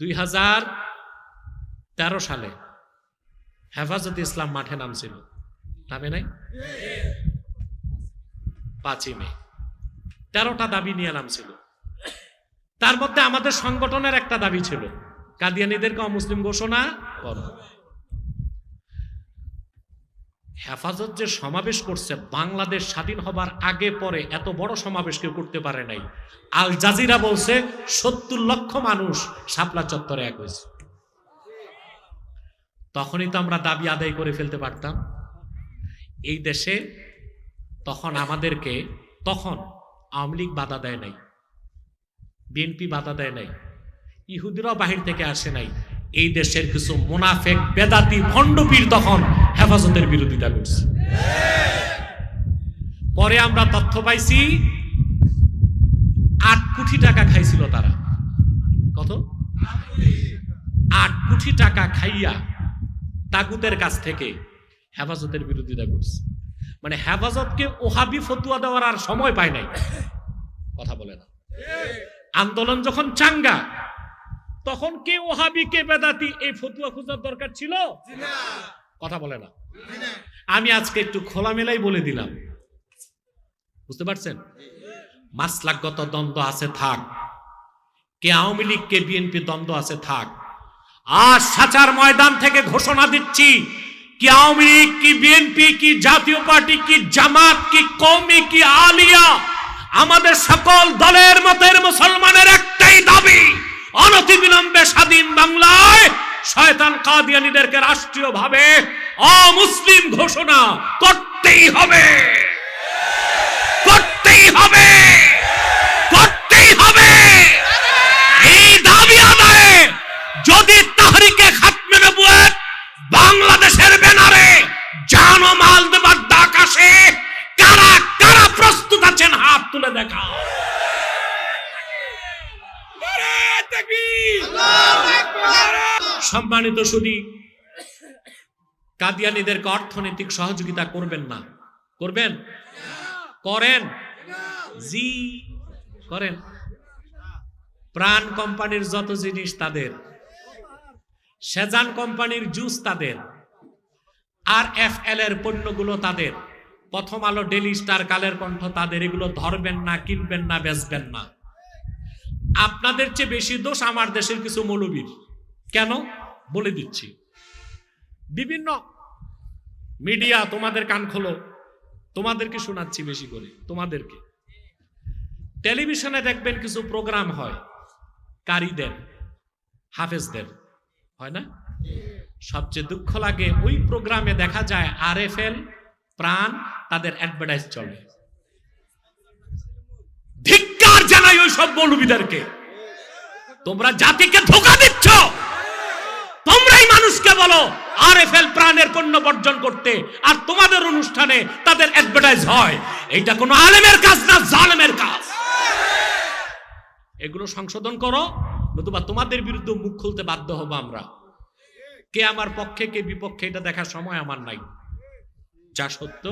2013 সালে হেফাজতে ইসলাম মাঠে নামছিল, নামে নাই? 5 মে 13টা দাবি নিয়ে নামছিল। তার মধ্যে আমাদের সংগঠনের একটা দাবি ছিল, কাদিয়ানীদেরকে অমুসলিম ঘোষণা করো। হেফাজত যে সমাবেশ করছে, বাংলাদেশ স্বাধীন হবার আগে পরে এত বড় সমাবেশ কেউ করতে পারে নাই। আল জাজিরা বলছে 70 লক্ষ মানুষ শাপলা চত্বরে এক হয়েছে। তখনই তো আমরা দাবি আদায় করে ফেলতে পারতাম। এই দেশে তখন আমাদেরকে, তখন আওয়ামী লীগ বাধা দেয় নাই, বিএনপি বাধা দেয় নাই, ইহুদিরাও বাহির থেকে আসে নাই। এই দেশের কিছু মুনাফেক বেদাতি ভণ্ডপীর তখন হেফাজতের বিরোধিতা করছে। পরে আমরা তথ্য পাইছি 8 কোটি টাকা খাইছিল তারা। কত? 8 কোটি টাকা খাইয়া তাগুতের কাছ থেকে হেফাজতের বিরোধিতা করছে। মানে হেফাজতকে ওহাবি ফতুয়া দেওয়ার আর সময় পায় নাই। কথা বলে না। আন্দোলন যখন চাঙ্গা, তখন কে ওহাবি কে বেদাতি এই ফতুয়া খোঁজার দরকার ছিল? কথা বলে না। আমি আজকে একটু খোলামেলাই বলে দিলাম, বুঝতে পারছেন? মাসলাকগত দ্বন্দ্ব আছে থাক, কে আওয়ামী লীগ কে বিএনপি দ্বন্দ্ব আছে থাক, আর সাচার ময়দান থেকে ঘোষণা দিচ্ছি, কি আওয়ামী লীগ কি বিএনপি কি জাতীয় পার্টি কি জামাত কি কওমি কি আলিয়া, আমাদের সকল দলের মতের মুসলমানের একটাই দাবি, অনতিবিলম্বে স্বাধীন বাংলায় শয়তান কাদিয়ানীদেরকে রাষ্ট্রীয়ভাবে অমুসলিম ঘোষণা করতেই হবে, করতেই হবে, করতেই হবে। এই দাবি আদায়ে যদি তাহরিকে খাতমে নবুয়ত বাংলাদেশের ব্যানারে জান ও মাল দেবার ডাক আসে, কারা কারা প্রস্তুত আছেন হাত তুলে দেখা। সম্মানিত সুধী, কাদিয়ানীদেরকে অর্থনৈতিক সহযোগিতা করবেন না? করবেন? করেন? জি করেন। প্রাণ কোম্পানির যত জিনিস তাদের, সেজান কোম্পানির জুস তাদের, আর এফএল এর পণ্যগুলো তাদের, প্রথম আলো, ডেলি স্টার, কালের কণ্ঠ তাদের। এগুলো ধরবেন না, কিনবেন না, বেচবেন না। আপনাদের চেয়ে বেশি দোষ আমার দেশের কিছু মৌলবীর। কেন বলে দিচ্ছি। বিভিন্ন মিডিয়া, তোমাদের কান খোলো, তোমাদেরকে শোনাচ্ছি বেশি করে। তোমাদেরকে টেলিভিশনে দেখবেন কিছু প্রোগ্রাম হয় কারীদের, হাফেজদের, হয় না? সবচেয়ে দুঃখ লাগে ওই প্রোগ্রামে দেখা যায় আরএফএল, প্রাণ, তাদের অ্যাডভার্টাইজ চলে। ধিক্কার জানাই ওই সব মৌলবীদেরকে। তোমরা জাতিকে ধোঁকা দিচ্ছ। তোমরাই মানুষকে বলো আরএফএল, প্রাণের পণ্য বর্জন করতে, আর তোমাদের অনুষ্ঠানে তাদের অ্যাডভার্টাইজ হয়। এইটা কোনো আলেমের কাজ না, জালেমের কাজ। এগুলো সংশোধন করো, নতুবা তোমাদের বিরুদ্ধে মুখ খুলতে বাধ্য হব আমরা। কে আমার পক্ষে কে বিপক্ষে এটা দেখার সময় আমার নাই। যা সত্য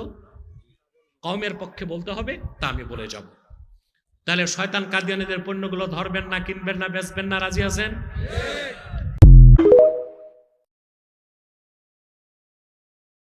কওমের পক্ষে বলতে হবে তা আমি বলে যাব। তাহলে শয়তান কাদিয়ানীদের পণ্যগুলো ধরবেন না, কিনবেন না, বেচবেন না, রাজি আছেন?